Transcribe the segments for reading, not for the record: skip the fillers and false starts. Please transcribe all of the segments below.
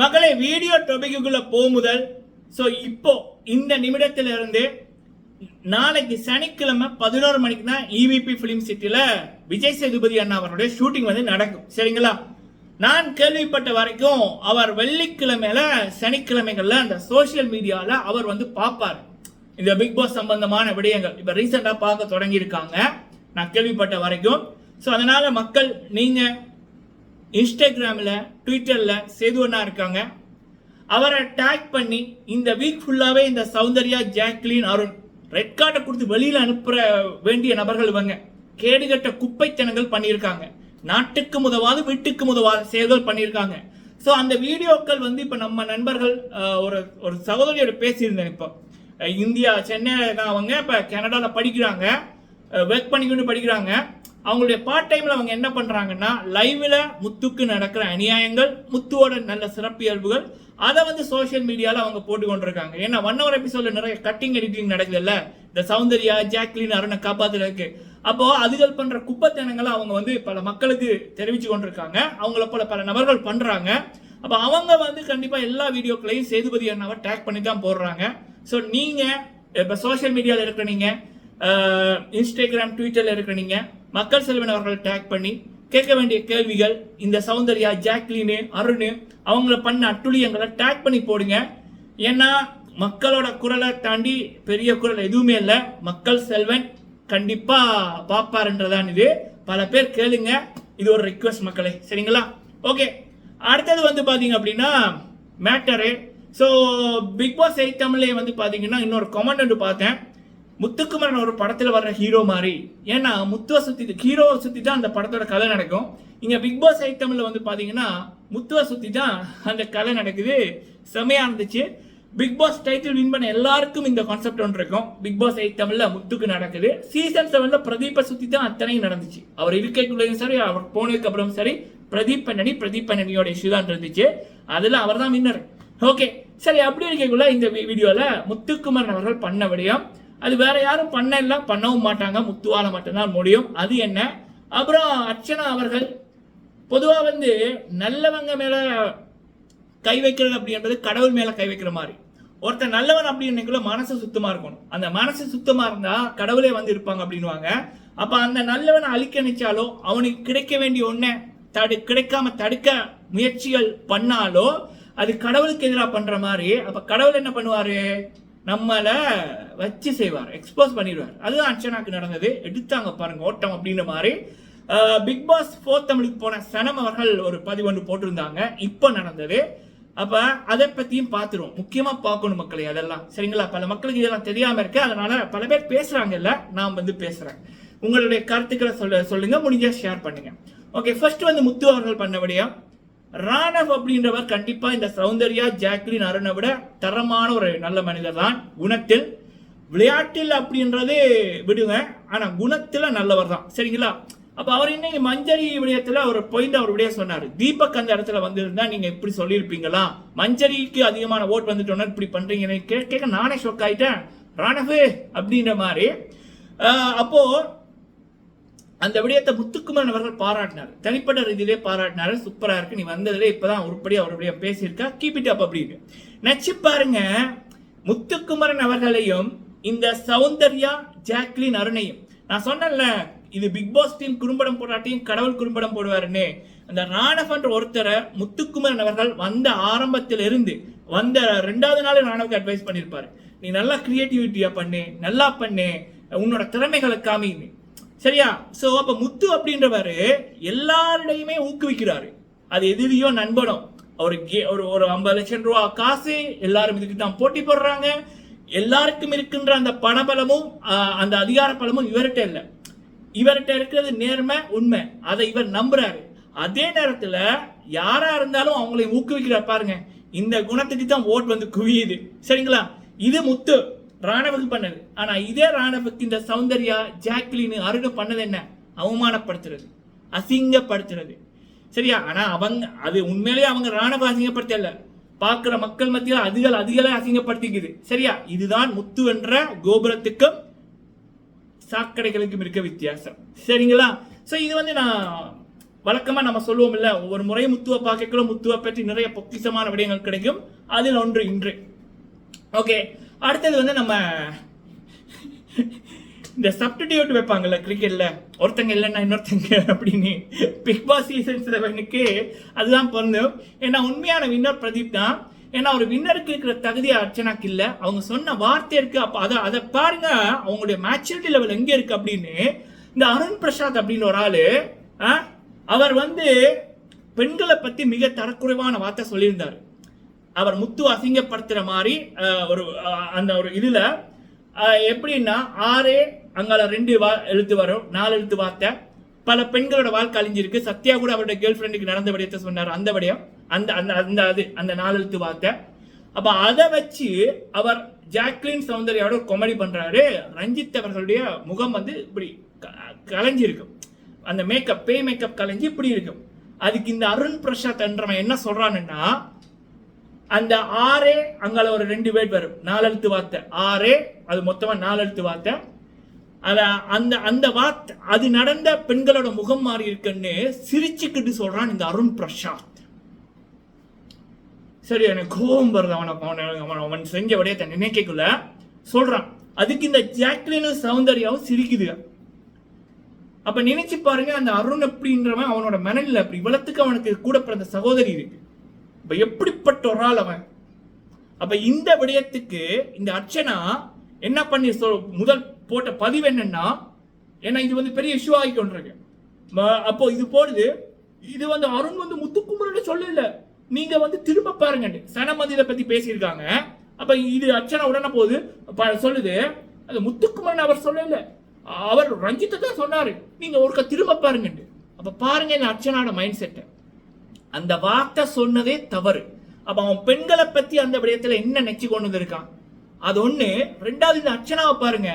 மகளே, வீடியோ டாபிக்குள்ள முதல் இப்போ இந்த நிமிடத்திலிருந்து நாளைக்கு சனிக்கிழமை 11 மணிக்கு தான் EVP பிலிம் சிட்டில விஜய் சேதுபதி அண்ணா அவருடைய ஷூட்டிங் வந்து நடக்கும். சரிங்களா? நான் கேள்விப்பட்ட வரைக்கும் அவர் வெள்ளிக்கிழமையில சனிக்கிழமைகள்ல அந்த சோசியல் மீடியால அவர் வந்து பார்ப்பார் இந்த பிக் பாஸ் சம்பந்தமான விடயங்கள். இப்ப ரீசெண்டா பார்க்க தொடங்கி இருக்காங்க நான் கேள்விப்பட்ட வரைக்கும். அதனால மக்கள் நீங்க இன்ஸ்டாகிராம்ல ட்விட்டர்ல சேது அண்ணா இருக்காங்க, அவரை டேக் பண்ணி இந்த வீக் ஃபுல்லாவே இந்த சௌந்தர்யா, ஜாக்லின், அருண் ரெட் கார்டை கொடுத்து வெளியில அனுப்புற வேண்டிய நபர்கள் இவங்க. கேடுகட்ட குப்பைத்தனங்கள் பண்ணியிருக்காங்க, நாட்டுக்கு முதவாது வீட்டுக்கு முதவாத செயல்கள் பண்ணியிருக்காங்க. அந்த வீடியோக்கள் வந்து இப்ப நம்ம நண்பர்கள் ஒரு சகோதரியோட பேசியிருந்தேன். இப்போ இந்தியா சென்னையில தான் அவங்க இப்ப கனடால படிக்கிறாங்க, ஒர்க் பண்ணிக்கிட்டு படிக்கிறாங்க. அவங்களுடைய பார்ட் டைம்ல அவங்க என்ன பண்றாங்கன்னா லைவ்ல முத்துக்கு நடக்கிற அநியாயங்கள், முத்துவோட நல்ல சிறப்பியல்புகள் அதை வந்து சோசியல் மீடியால அவங்க போட்டு கொண்டிருக்காங்க. ஏன்னா 1 hour எபிசோட்ல நிறைய கட்டிங் எடிட்டிங் நடக்குதுல்ல, இந்த சௌந்தர்யா, ஜாக்லின், அருணை காப்பாத்துறதுக்கு. அப்போ அதுகள் பண்ற குப்பத்தனங்களை அவங்க வந்து பல மக்களுக்கு தெரிவிச்சு கொண்டிருக்காங்க. அவங்கள பல நபர்கள் பண்றாங்க. அப்ப அவங்க வந்து கண்டிப்பா எல்லா வீடியோக்களையும் சேதுபதி அண்ணாவை டேக் பண்ணி தான் போடுறாங்க. நீங்க இப்ப சோசியல் மீடியால இருக்கிற நீங்க இன்ஸ்டாகிராம், ட்விட்டர்ல இருக்கிற நீங்க மக்கள் செல்வன் அவர்களை டேக் பண்ணி கேட்க வேண்டிய கேள்விகள், இந்த சௌந்தர்யா, ஜாக்லின், அருண் அவங்கள பண்ண அட்டுழியங்களை டேக் பண்ணி போடுங்க. ஏன்னா மக்களோட குரலை தாண்டி பெரிய குரல் எதுவுமே இல்லை. மக்கள் செல்வன் கண்டிப்பா பாப்பாருன்றதான் இது. பல பேர் கேளுங்க, இது ஒரு ரிக்வெஸ்ட் மக்களே. சரிங்களா? ஓகே, அடுத்தது வந்து பாத்தீங்க அப்படின்னா மேட்டரு. பிக் பாஸ் 8 தமிழ்ல வந்து பாத்தீங்கன்னா இன்னொரு கமெண்ட் பார்த்தேன். முத்துக்குமரன் ஒரு படத்துல வர்ற ஹீரோ மாதிரி. ஏன்னா முத்துவை சுத்தி, ஹீரோவை சுத்தி தான் அந்த படத்தோட கதை நடக்கும். இங்க பிக் பாஸ் 8 தமிழ்ல வந்து பாத்தீங்கன்னா முத்துவை சுத்தி தான் அந்த கதை நடக்குது. செமையா இருந்துச்சு. பிக் பாஸ் டைட்டில் வின் பண்ண எல்லாருக்கும் இந்த கான்செப்ட் ஒன்று இருக்கும். பிக் பாஸ் 8 தமிழ்ல முத்துக்கு நடக்குது. சீசன் 7ல பிரதீப்பை சுத்தி தான் அத்தனையும் நடந்துச்சு. அவர் இருக்கைக்குள்ளேயும் சரி, அவர் போனதுக்கு அப்புறம் சரி, பிரதீப் பண்ணனியோட இஷ்யூ தான் இருந்துச்சு. அதுல அவர் தான் வின்னர். ஓகே, சரி. அப்படி இருக்கக்குள்ள இந்த வீடியோல முத்துக்குமரன் அவர்கள் பண்ண விடயம் அது வேற யாரும் பண்ணவும் மாட்டாங்க, முத்துவால மட்டும்தான் முடியும். அது என்ன? அப்புறம் அர்ச்சனா அவர்கள் பொதுவா வந்து நல்லவங்க மேல கை வைக்கிறது அப்படின்றது கடவுள் மேல கை வைக்கிற மாதிரி. ஒருத்தர் நல்லவன் அப்படின்னு மனசு சுத்தமா இருக்கணும். அந்த மனசு சுத்தமா இருந்தா கடவுளே வந்து இருப்பாங்க அப்படின்வாங்க. அப்ப அந்த நல்லவனை அழிக்க நினைச்சாலோ, அவனுக்கு கிடைக்க வேண்டிய ஒன்ன கிடைக்காம தடுக்க முயற்சிகள் பண்ணாலோ அது கடவுளுக்கு எதிராக பண்ற மாதிரி. அப்ப கடவுள் என்ன பண்ணுவாரு? நம்மள வச்சு செய்வார், எக்ஸ்போஸ் பண்ணிடுவார். அதுதான் அர்ச்சனாக்கு நடந்தது. எடுத்தாங்க பாருங்க ஓட்டம் அப்படின்ற மாதிரி. பிக் பாஸ் 4 தமிழுக்கு போன சனம் அவர்கள் ஒரு பதிவு ஒன்று போட்டிருந்தாங்க, இப்போ நடந்தது. அப்ப அதை பத்தியும் பார்த்துருவோம். முக்கியமா பார்க்கணும் மக்களே அதெல்லாம். சரிங்களா? பல மக்களுக்கு இதெல்லாம் தெரியாம இருக்கு, அதனால பல பேர் பேசுறாங்கல்ல, நான் வந்து பேசுறேன். உங்களுடைய கருத்துக்களை சொல்லுங்க, முடிஞ்சா ஷேர் பண்ணுங்க. ஓகே, ஃபர்ஸ்ட் வந்து முத்து அவர்கள் பண்ணபடியா ராணவ் அப்படின்றவர் கண்டிப்பா இந்த சௌந்தர்யா, ஜாக்லின், அருணை விட தரமான ஒரு நல்ல மனிதர் தான் குணத்தில். விளையாட்டில் அப்படின்றது விடுங்க, ஆனா குணத்துல நல்லவர் தான். சரிங்களா? அப்ப அவர் இன்னைக்கு மஞ்சரி விடயத்துல ஒரு பாயிண்ட் அவர் விடைய சொன்னாரு. தீபக் அந்த இடத்துல வந்திருந்தா நீங்க இப்படி சொல்லியிருப்பீங்களா, மஞ்சரிக்கு அதிகமான ஓட் வந்துட்டோன்னா இப்படி பண்றீங்கன்னு கேட்க நானே ஷாக் ஆயிட்டேன். ராணவு அப்படின்ற மாதிரி. அப்போ அந்த விடயத்தை முத்துக்குமரன் அவர்கள் பாராட்டினார், தனிப்பட்ட ரீதியிலே பாராட்டினாரு. சூப்பரா இருக்கு, நீ வந்ததுல இப்பதான் உருப்படி அவருடைய பேசியிருக்கா, கீப் இட் அப் அப்படின்னு நினைச்சு பாருங்க. முத்துக்குமரன் அவர்களையும் இந்த சௌந்தர்யா, ஜாக்லின், அருணையும் நான் சொன்னேன்ல, இது பிக் பாஸ் டீம் குறும்படம் போடாட்டியும் கடவுள் குறும்படம் போடுவாருன்னு. அந்த ராணவன்ற ஒருத்தரை முத்துக்குமரன் அவர்கள் வந்த ஆரம்பத்திலிருந்து வந்த 2வது நாள் ராணவுக்கு அட்வைஸ் பண்ணியிருப்பாரு. நீ நல்லா கிரியேட்டிவிட்டியா பண்ணு, நல்லா பண்ணு, உன்னோட திறமைகளை காமின்னு. சரியா? அப்ப முத்து அப்படின்றவரு எல்லாருடையுமே ஊக்குவிக்கிறாரு. அது எதிரியோ நண்பனோ, அவருக்கு ஒரு 50 லட்சம் ரூபாய் காசு, எல்லாரும் இதுக்கு தான் போட்டி போடுறாங்க. எல்லாருக்கும் இருக்கின்ற அந்த பணபலமும் அந்த அதிகார பலமும் இவர்கிட்ட இல்ல. இவர்கிட்ட இருக்கிறது நேர்மை, உண்மை. அதை இவர் நம்புறாரு. அதே நேரத்துல யாரா இருந்தாலும் அவங்களை ஊக்குவிக்கிறார் பாருங்க. இந்த குணத்துக்கு தான் ஓட் வந்து குவியுது. சரிங்களா? இது முத்து ராணவுக்கு பண்ணது. ஆனா இதே ராணவுக்கு இந்த சௌந்தர்யா, ஜாக்லின், அருண் பண்ணது என்ன? அவமானப்படுத்துறது, அசிங்கப்படுத்துறது. சரியா? ஆனா அவங்க அது உண்மையிலேயே அவங்க ராணவ அசிங்கப்படுத்தல, பார்க்கிற மக்கள் மத்தியில் அதிகளே அசிங்கப்படுத்திக்குது. சரியா? இதுதான் முத்து என்ற கோபுரத்துக்கும் சாக்கடைகளுக்கும் இருக்க வித்தியாசம். சரிங்களா? இது வந்து நான் வழக்கமா நம்ம சொல்லுவோம் இல்ல, ஒவ்வொரு முறையும் முத்துவை பார்க்கக்குள்ள முத்துவை பற்றி நிறைய பொக்கிஷமான விடயங்கள் கிடைக்கும். அதில் ஒன்று இன்று. ஓகே, அடுத்தது வந்து நம்ம இந்த சப்ஸ்டிடியூட் வைப்பாங்கல்ல கிரிக்கெட்ல, ஒருத்தங்க இல்லைன்னா இன்னொருத்தங்க அப்படின்னு. பிக் பாஸ் சீசன் 7க்கு அதுதான் பொருந்தும். ஏன்னா உண்மையான வின்னர் பிரதீப் தான். ஏன்னா ஒரு வின்னருக்கு இருக்கிற தகுதி அர்ச்சனாக்கு இல்லை. அவங்க சொன்ன வார்த்தை இருக்கு. அப்போ அதை பாருங்க, அவங்களுடைய மேச்சூரிட்டி லெவல் எங்க இருக்கு அப்படின்னு. இந்த அருண் பிரசாத் அப்படின்னு ஒரு ஆளு, அவர் வந்து பெண்களை பத்தி மிக தரக்குறைவான வார்த்தை சொல்லியிருந்தார். அவர் முத்து அசிங்கப்படுத்துற மாதிரி ஒரு அந்த ஒரு இதுல எப்படின்னா 6 அங்கால 2 எழுத்து வரும், 4 எழுத்து வார்த்தை. பல பெண்களோட வாழ்க்கை அழிஞ்சிருக்கு. சத்யா கூட அவருடைய கேர்ள் ஃப்ரெண்டுக்கு நடந்த விடயத்தை சொன்னார். அந்த விடயம் அந்த அந்த அந்த அது அந்த 4 எழுத்து வார்த்தை. அப்ப அதை வச்சு அவர் ஜாக்லின் சௌந்தர்யாவோட காமெடி பண்றாரு. ரஞ்சித் அவர்களுடைய முகம் வந்து இப்படி கலைஞ்சிருக்கும். அந்த மேக்கப் பேய் மேக்கப் கலைஞ்சி இப்படி இருக்கும். அதுக்கு இந்த அருண் பிரசாத் என்றவன் என்ன சொல்றான்னா, அந்த 6 அங்கால ஒரு 2 வேர்ட் வரும், 4 எழுத்து வார்த்தை. 6 அது மொத்தமா 4 எழுத்து வார்த்தை. அந்த அந்த வார்த்தை அது நடந்த பெண்களோட முகம் மாறி இருக்குன்னு சிரிச்சுக்கிட்டு சொல்றான் இந்த அருண் பிரசாத். சரி, எனக்கு கோபம் வருது. அவன் செஞ்ச விடயத்தை நினைக்கக்குள்ள சொல்றான். அதுக்கு இந்த ஜாக்லினும் சௌந்தர்யாவும் சிரிக்குது. அப்ப நினைச்சு பாருங்க, அந்த அருண் அப்படின்றவன் அவனோட மனநிலை அப்படி. இவ்வளத்துக்கு அவனுக்கு கூட பிறந்த சகோதரி இருக்கு. இப்ப எப்படிப்பட்ட ஒரு ஆள் அவன். அப்ப இந்த விடயத்துக்கு இந்த அர்ச்சனா என்ன பண்ணி முதல் போட்ட பதிவு என்னன்னா, ஏன்னா இது வந்து பெரிய இஷ்யூ ஆகி கொண்டிருக்கு. அப்போ இது போடுது, இது வந்து அருண் வந்து முத்துக்குமரன் சொல்லல, நீங்க வந்து திரும்ப பாருங்க சனம் வந்து இதை பத்தி பேசியிருக்காங்க. அப்ப இது அர்ச்சனா உடனே போகுது சொல்லுது, அது முத்துக்குமரன் அவர் சொல்லல, அவர் ரஞ்சித்தை தான் சொன்னாரு, நீங்க ஒருக்க திரும்ப பாருங்க. அப்ப பாருங்க இந்த அர்ச்சனாவோட மைண்ட் செட்டை. அந்த வார்த்தை சொன்னதே தவறு. அப்ப அவன் பெண்களை பத்தி அந்த விடயத்துல என்ன நெச்சு கொண்டு இருக்கான், அது ஒண்ணு. ரெண்டாவது இந்த அர்ச்சனாவை பாருங்க,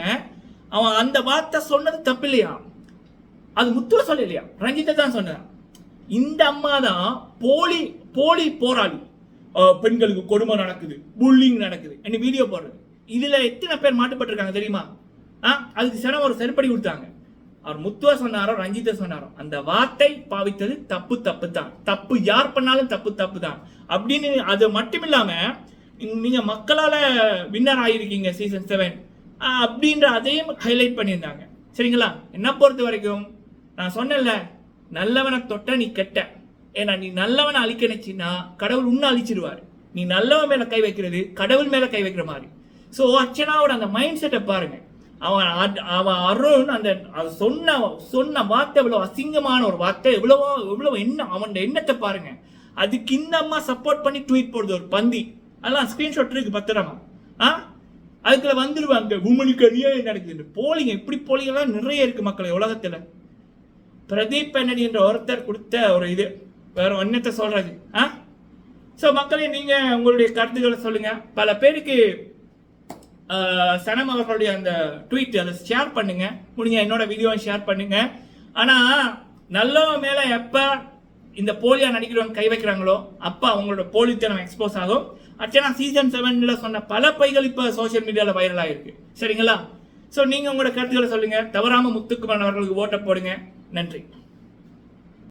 அவன் அந்த வார்த்தை சொன்னது தப்பு இல்லையா, அது முத்துவ சொல்ல இல்லையா, ரஞ்சித்தை தான் சொன்னான். இந்த அம்மா தான் போலி போலி போராளி. பெண்களுக்கு கொடுமை நடக்குது, புல்லிங் நடக்குது என்ன வீடியோ போடுறது. இதுல எத்தனை பேர் மாட்டுப்பட்டிருக்காங்க தெரியுமா? அதுக்கு சில ஒரு செருப்படி கொடுத்தாங்க. அவர் முத்துவ சொன்னாரோ ரஞ்சித்தை சொன்னாரோ, அந்த வார்த்தை பாவித்தது தப்பு தப்பு தான். தப்பு யார் பண்ணாலும் தப்பு தப்பு தான் அப்படின்னு. அது மட்டும் இல்லாம நீங்க மக்களால வின்னர் ஆகிருக்கீங்க சீசன் 7 அப்படின்ற அதையும் ஹைலைட் பண்ணியிருந்தாங்க. சரிங்களா? என்ன பொறுத்த வரைக்கும் நான் சொன்னேன்ல, நல்லவனை தொட்ட நீ கெட்ட. ஏன்னா நீ நல்லவனை அழிக்க நினைச்சின்னா கடவுள் உன்னை அழிச்சிருவாரு. நீ நல்லவன் மேல கை வைக்கிறது கடவுள் மேல கை வைக்கிற மாதிரி. ஸோ அர்ச்சனாவோட அந்த மைண்ட் செட்டை பாருங்க. அவன் அருண் அந்த சொன்ன வார்த்தை எவ்வளவு அசிங்கமான ஒரு வார்த்தை, எவ்வளவு என்ன அவன் எண்ணத்தை பாருங்க. அதுக்கு இந்த அம்மா சப்போர்ட் பண்ணி ட்வீட் போடுது ஒரு பந்தி. அதெல்லாம் ஸ்கிரீன்ஷாட் இருக்கு பத்திரமா. அதுக்குள்ள வந்துருவாங்க உமனுக்கு அநியாயம் நடக்குது. போலிங்க இப்படி போலிங்கெல்லாம் நிறைய இருக்கு மக்களை உலகத்துல. பிரதீப் பென்னடி என்ற ஒருத்தர் கொடுத்த ஒரு இது, வேற ஒன்னத்தை சொல்றது. ஸோ மக்களே, நீங்க உங்களுடைய கருத்துக்களை சொல்லுங்க. பல பேருக்கு சனம் அவர்களுடைய அந்த ட்வீட் அதை ஷேர் பண்ணுங்க, முடிஞ்ச என்னோட வீடியோவை ஷேர் பண்ணுங்க. ஆனா நல்லவன் மேல எப்ப இந்த போலியா நடிக்கிறவங்க கை வைக்கிறாங்களோ அப்ப அவங்களோட போலித்தனம் எக்ஸ்போஸ் ஆகும். அர்ச்சனா சீசன் 7ல சொன்ன பல பைகள் இப்ப சோசியல் மீடியால வைரல் ஆயிருக்கு. சரிங்களா? ஸோ நீங்க உங்களோட கருத்துக்களை சொல்லுங்க. தவறாம முத்துக்குமரன் அவர்களுக்கு ஓட்ட போடுங்க. நன்றி.